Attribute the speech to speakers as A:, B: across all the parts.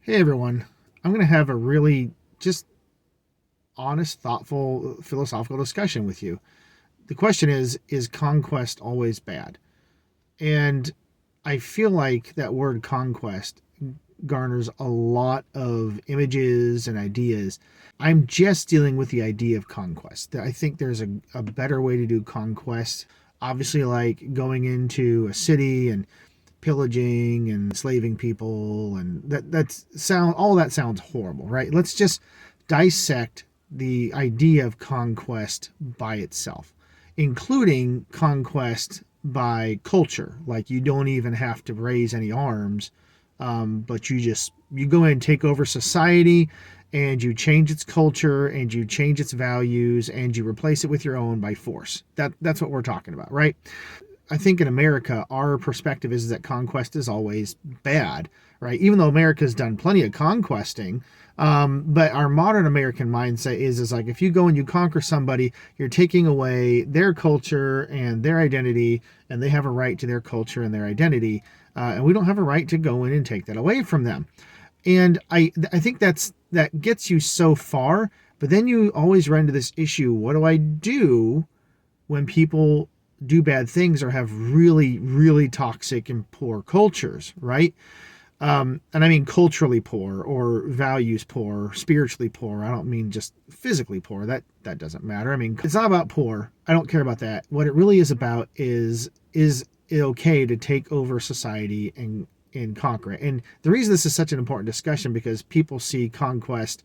A: Hey everyone, I'm going to have a really just honest, thoughtful, philosophical discussion with you. The question is conquest always bad? And I feel like that word conquest garners a lot of images and ideas. I'm just dealing with the idea of conquest. I think there's a better way to do conquest. Obviously, like going into a city and pillaging and enslaving people, and all that sounds horrible, right? Let's just dissect the idea of conquest by itself, including conquest by culture. Like, you don't even have to raise any arms, but you go in and take over society, and you change its culture, and you change its values, and you replace it with your own by force. That's what we're talking about, right? I think in America, our perspective is that conquest is always bad, right? Even though America's done plenty of conquesting, but our modern American mindset is like, if you go and you conquer somebody, you're taking away their culture and their identity, and they have a right to their culture and their identity, and we don't have a right to go in and take that away from them. And I think that gets you so far, but then you always run into this issue: what do I do when people do bad things or have really, really toxic and poor cultures, right? And I mean culturally poor, or values poor, or spiritually poor. I don't mean just physically poor. That doesn't matter. I mean, it's not about poor. I don't care about that. What it really is about is it okay to take over society and conquer it? And the reason this is such an important discussion, because people see conquest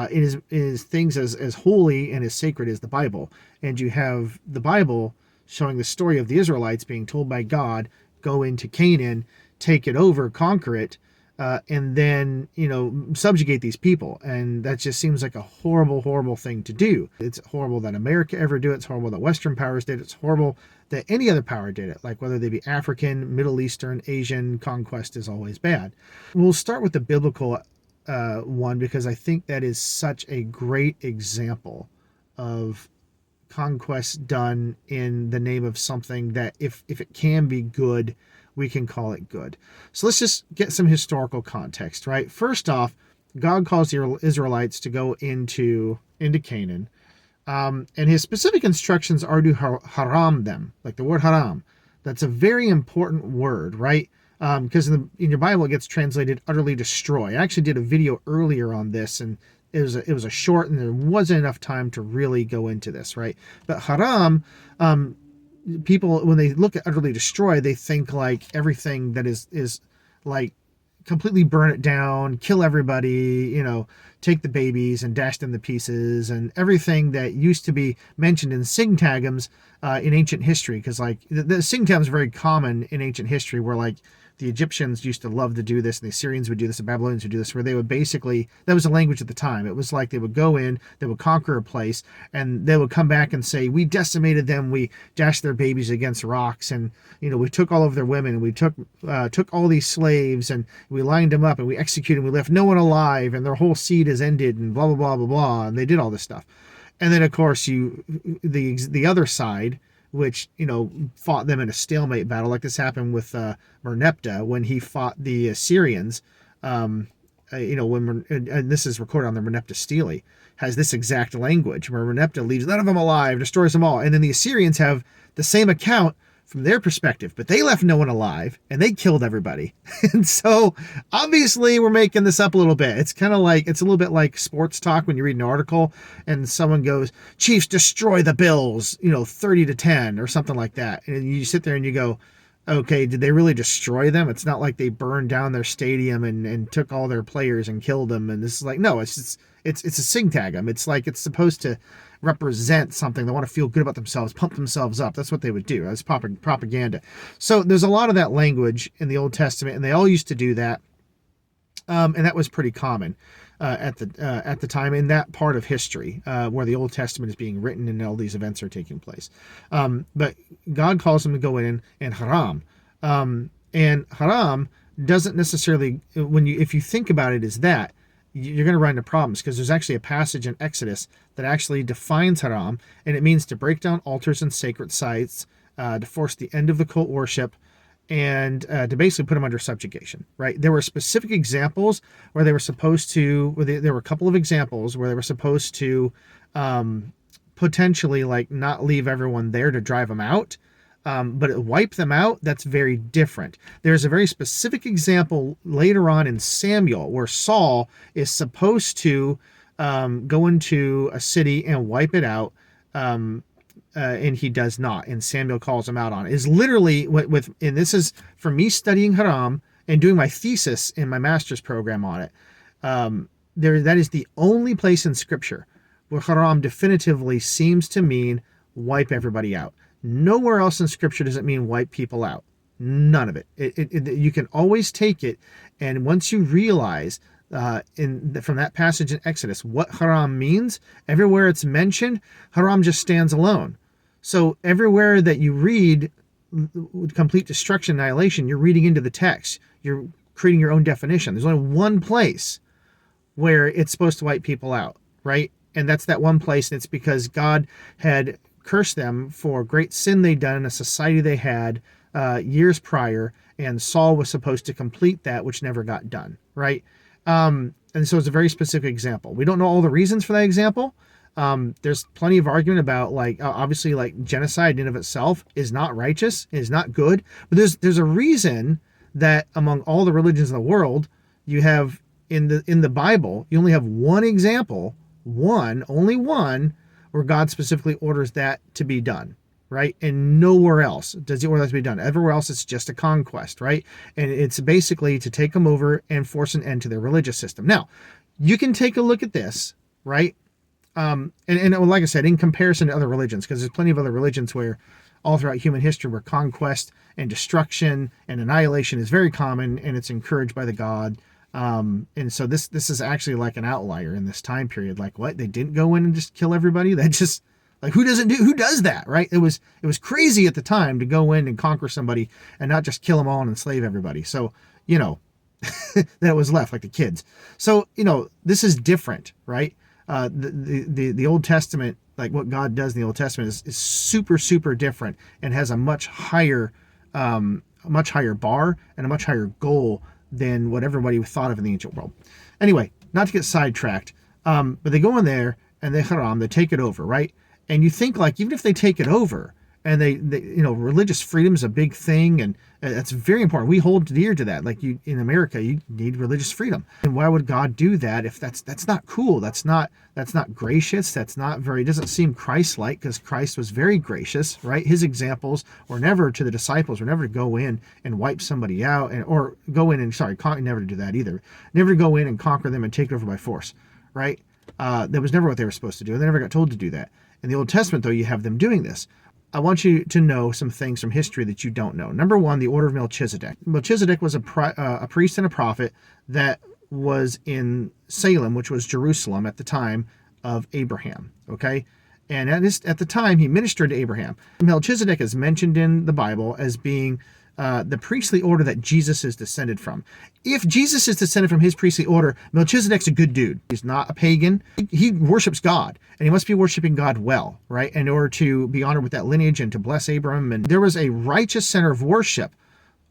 A: in things as holy and as sacred as the Bible. And you have the Bible showing the story of the Israelites being told by God, go into Canaan, take it over, conquer it, and then, subjugate these people. And that just seems like a horrible, horrible thing to do. It's horrible that America ever do it. It's horrible that Western powers did it. It's horrible that any other power did it, like whether they be African, Middle Eastern, Asian. Conquest is always bad. We'll start with the biblical one, because I think that is such a great example of conquest done in the name of something that, if it can be good, we can call it good. So let's just get some historical context, right? First off, God calls the Israelites to go into Canaan, and his specific instructions are to haram them, like the word haram. That's a very important word, right? Because in your Bible it gets translated utterly destroy. I actually did a video earlier on this, and it was a short, and there wasn't enough time to really go into this, right? But haram, people, when they look at utterly destroy, they think like everything that is like completely burn it down, kill everybody, take the babies and dash them to pieces, and everything that used to be mentioned in syntagms in ancient history. Because like the syntagm is very common in ancient history, where like the Egyptians used to love to do this, and the Assyrians would do this, the Babylonians would do this, where they would basically, that was the language at the time. It was like they would go in, they would conquer a place, and they would come back and say, we decimated them, we dashed their babies against rocks, and we took all of their women, and we took all these slaves, and we lined them up, and we executed them, we left no one alive, and their whole seed is ended, and blah blah blah blah blah, and they did all this stuff. And then of course the other side, which fought them in a stalemate battle, like this happened with Merneptah when he fought the Assyrians. And this is recorded on the Merneptah Stele, has this exact language where Merneptah leaves none of them alive, destroys them all, and then the Assyrians have the same account from their perspective, but they left no one alive and they killed everybody. And so obviously we're making this up a little bit. It's kind of like, it's a little bit like sports talk when you read an article and someone goes, Chiefs destroy the Bills, 30-10 or something like that. And you sit there and you go, okay, did they really destroy them? It's not like they burned down their stadium and took all their players and killed them. And this is like, no, it's a syntagm. It's like, it's supposed to represent something. They want to feel good about themselves, pump themselves up. That's what they would do. That's propaganda. So there's a lot of that language in the Old Testament, and they all used to do that. And that was pretty common at the time in that part of history where the Old Testament is being written and all these events are taking place. But God calls them to go in and haram. And haram doesn't necessarily, if you think about it as that, you're going to run into problems, because there's actually a passage in Exodus that actually defines haram, and it means to break down altars and sacred sites, to force the end of the cult worship, and to basically put them under subjugation, right? There were specific examples where they were supposed to, there were a couple of examples where they were supposed to potentially like not leave everyone there to drive them out, but wipe them out. That's very different. There's a very specific example later on in Samuel where Saul is supposed to go into a city and wipe it out. And he does not, and Samuel calls him out on it. Is literally and this is from me studying Haram and doing my thesis in my master's program on it. That is the only place in Scripture where Haram definitively seems to mean wipe everybody out. Nowhere else in Scripture does it mean wipe people out. None of it. You can always take it, and once you realize from that passage in Exodus what Haram means, everywhere it's mentioned, Haram just stands alone. So everywhere that you read complete destruction, annihilation, you're reading into the text. You're creating your own definition. There's only one place where it's supposed to wipe people out, right? And that's that one place, and it's because God had cursed them for great sin they'd done in a society they had years prior, and Saul was supposed to complete that, which never got done, right? And so it's a very specific example. We don't know all the reasons for that example. There's plenty of argument about, like, obviously, like, genocide in and of itself is not righteous, is not good, but there's a reason that among all the religions in the world, you have in the Bible, you only have one example, only one, where God specifically orders that to be done, right? And nowhere else does he order that to be done. Everywhere else, it's just a conquest, right? And it's basically to take them over and force an end to their religious system. Now, you can take a look at this, right? And like I said, in comparison to other religions, because there's plenty of other religions where all throughout human history where conquest and destruction and annihilation is very common, and it's encouraged by the God. And so this is actually like an outlier in this time period. Like, what? They didn't go in and just kill everybody? That just, like, who does that, right? It was crazy at the time to go in and conquer somebody and not just kill them all and enslave everybody. So, that was left, like the kids. So, this is different, right? The Old Testament, like what God does in the Old Testament is super, super different and has a much higher bar and a much higher goal than what everybody thought of in the ancient world. Anyway, not to get sidetracked, but they go in there and they take it over, right? And you think, like, even if they take it over and they religious freedom is a big thing, and that's very important. We hold dear to that. Like, in America, you need religious freedom. And why would God do that if that's not cool? That's not gracious. That's not very, doesn't seem Christ-like, because Christ was very gracious, right? His examples were never to the disciples, were never to go in and wipe somebody out, never to do that either. Never to go in and conquer them and take it over by force, right? That was never what they were supposed to do. They never got told to do that. In the Old Testament, though, you have them doing this. I want you to know some things from history that you don't know. Number one, the order of Melchizedek. Melchizedek was a priest and a prophet that was in Salem, which was Jerusalem at the time of Abraham, okay? And at the time, he ministered to Abraham. Melchizedek is mentioned in the Bible as being the priestly order that Jesus is descended from. If Jesus is descended from his priestly order, Melchizedek's a good dude. He's not a pagan. He worships God, and he must be worshiping God well, right? In order to be honored with that lineage and to bless Abram. And there was a righteous center of worship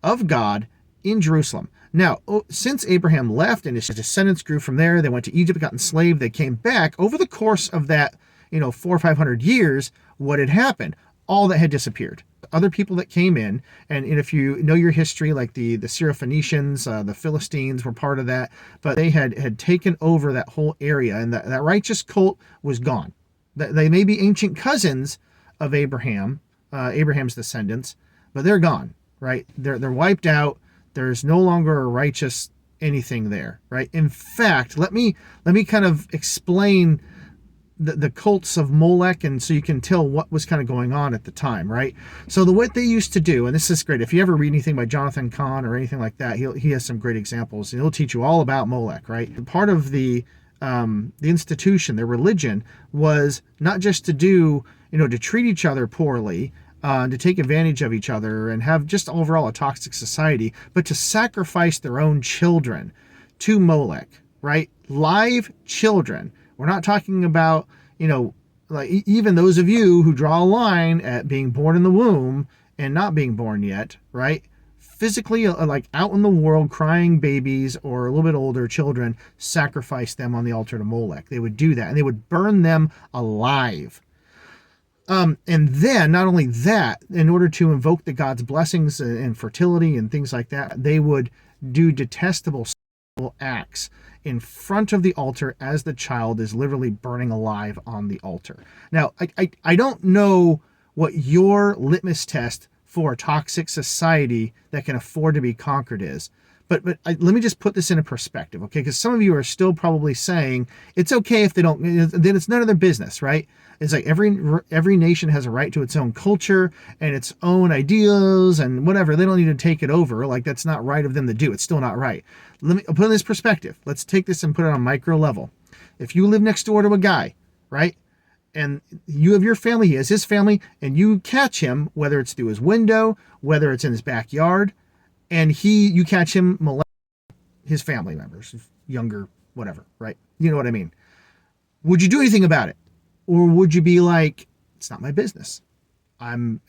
A: of God in Jerusalem. Now, since Abraham left and his descendants grew from there, they went to Egypt, got enslaved, they came back. Over the course of that, 400 or 500 years, what had happened? All that had disappeared. Other people that came in, and if you know your history, like the Syrophoenicians, the Philistines were part of that, but they had taken over that whole area, and that righteous cult was gone. They may be ancient cousins of Abraham, Abraham's descendants, but they're gone, right? They're wiped out. There's no longer a righteous anything there, right? In fact, let me kind of explain the cults of Molech, and so you can tell what was kind of going on at the time, right? So what they used to do, and this is great, if you ever read anything by Jonathan Cahn or anything like that, he has some great examples, and he'll teach you all about Molech, right? Part of the institution, their religion, was not just to do, to treat each other poorly, to take advantage of each other and have just overall a toxic society, but to sacrifice their own children to Molech, right? Live children. We're not talking about, like even those of you who draw a line at being born in the womb and not being born yet, right? physically, like out in the world, crying babies or a little bit older children, sacrifice them on the altar to Molech. They would do that, and they would burn them alive. And then, not only that, in order to invoke the god's blessings and fertility and things like that, they would do detestable acts in front of the altar as the child is literally burning alive on the altar. Now, I don't know what your litmus test for a toxic society that can afford to be conquered is. But let me just put this into perspective, okay? Because some of you are still probably saying it's okay if they don't, then it's none of their business, right? It's like every nation has a right to its own culture and its own ideas and whatever. They don't need to take it over. Like, that's not right of them to do. It's still not right. Let me put in this perspective. Let's take this and put it on a micro level. If you live next door to a guy, right? And you have your family, he has his family, and you catch him, whether it's through his window, whether it's in his backyard, and you catch him molesting his family members, younger, whatever, right? You know what I mean? Would you do anything about it? Or would you be like, it's not my business. You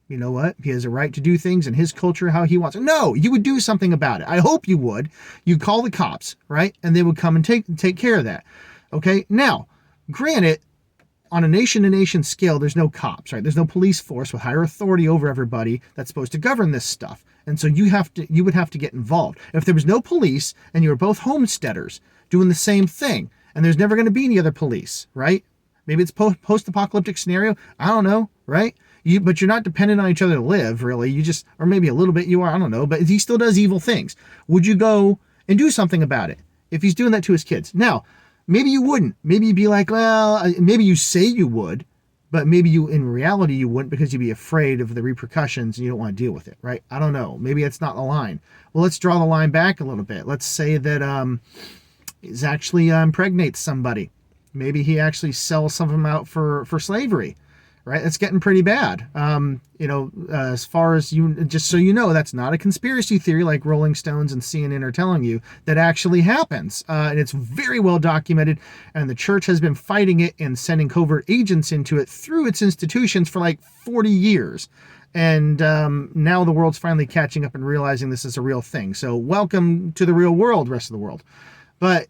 A: know what? He has a right to do things in his culture how he wants. No, you would do something about it. I hope you would. You'd call the cops, right? And they would come and take care of that. Okay? Now, granted, on a nation-to-nation scale, there's no cops, right? There's no police force with higher authority over everybody that's supposed to govern this stuff. And so you would have to get involved. If there was no police and you were both homesteaders doing the same thing, and there's never going to be any other police, right? Maybe it's post-apocalyptic scenario. I don't know, right? But you're not dependent on each other to live, really. You just, or maybe a little bit you are, I don't know. But he still does evil things. Would you go and do something about it if he's doing that to his kids? Now, maybe you wouldn't. Maybe you'd be like, well, maybe you say you would, but maybe in reality you wouldn't because you'd be afraid of the repercussions and you don't want to deal with it, right? I don't know. Maybe it's not the line. Well, let's draw the line back a little bit. Let's say that he's actually impregnates somebody. Maybe he actually sells some of them out for slavery, right? It's getting pretty bad. As far as just so you know, that's not a conspiracy theory like Rolling Stones and CNN are telling you. That actually happens. And it's very well documented. And the church has been fighting it and sending covert agents into it through its institutions for like 40 years. And now the world's finally catching up and realizing this is a real thing. So welcome to the real world, rest of the world. But,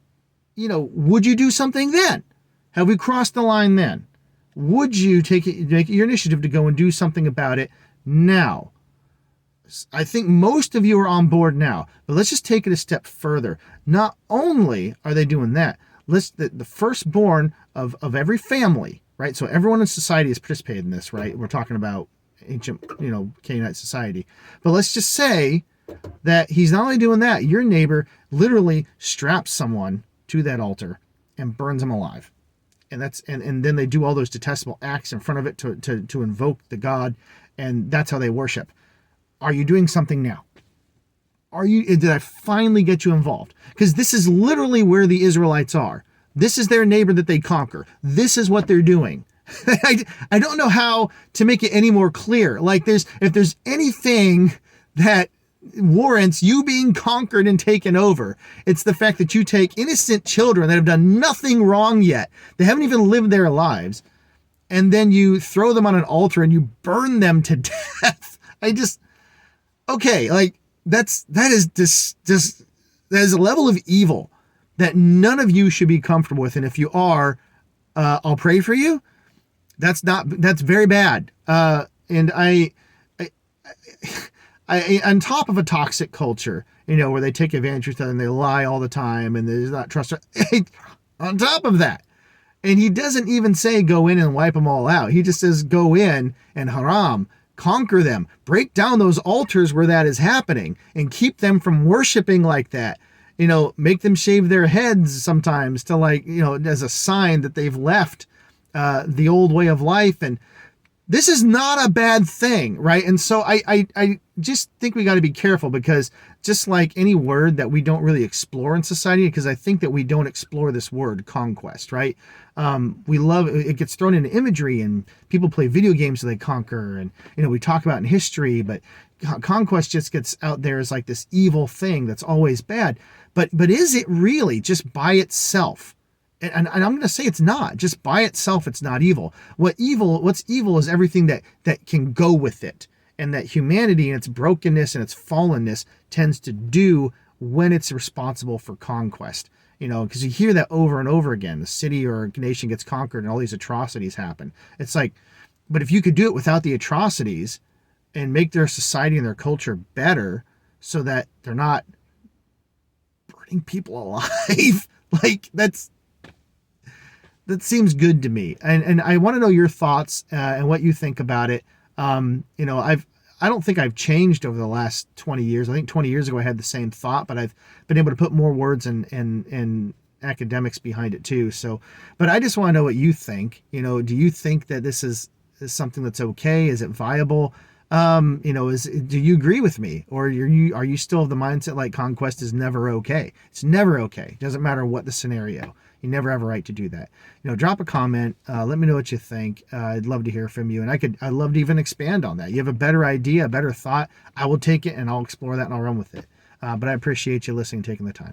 A: would you do something then? Have we crossed the line then? Would you make it your initiative to go and do something about it now? I think most of you are on board now, but let's just take it a step further. Not only are they doing that, the firstborn of every family, right? So everyone in society has participated in this, right? We're talking about ancient, Canaanite society. But let's just say that he's not only doing that, your neighbor literally straps someone to that altar and burns them alive. And then they do all those detestable acts in front of it to invoke the god, and that's how they worship. Are you doing something now? Did I finally get you involved? Because this is literally where the Israelites are. This is their neighbor that they conquer. This is what they're doing. I don't know how to make it any more clear. Like, if there's anything that warrants you being conquered and taken over, it's the fact that you take innocent children that have done nothing wrong yet, they haven't even lived their lives, and then you throw them on an altar and you burn them to death. That is a level of evil that none of you should be comfortable with. And if you are, I'll pray for you. That's very bad. And I on top of a toxic culture, where they take advantage of each other and they lie all the time and there's not trust. On top of that, and he doesn't even say go in and wipe them all out. He just says go in and haram, conquer them, break down those altars where that is happening and keep them from worshiping like that. Make them shave their heads sometimes to as a sign that they've left the old way of life. And this is not a bad thing, right? And so I just think we got to be careful, because just like any word that we don't really explore in society, because I think that we don't explore this word conquest, right? We love it, gets thrown into imagery, and people play video games so they conquer, and we talk about in history, but conquest just gets out there as like this evil thing that's always bad. But is it really just by itself? And I'm going to say it's not. Just by itself, it's not evil. What's evil is everything that can go with it. and that humanity and its brokenness and its fallenness tends to do when it's responsible for conquest. Because you hear that over and over again. The city or nation gets conquered and all these atrocities happen. It's like, but if you could do it without the atrocities and make their society and their culture better so that they're not burning people alive, like that seems good to me. And I want to know your thoughts and what you think about it. I don't think I've changed over the last 20 years. I think 20 years ago I had the same thought, but I've been able to put more words and academics behind it too. So, but I just want to know what you think. Do you think that this is something that's okay? Is it viable? Do you agree with me, or are you still of the mindset like conquest is never okay? It's never okay. It doesn't matter what the scenario. You never have a right to do that. Drop a comment. Let me know what you think. I'd love to hear from you, and I'd love to even expand on that. You have a better idea, a better thought, I will take it and I'll explore that and I'll run with it. But I appreciate you listening, taking the time.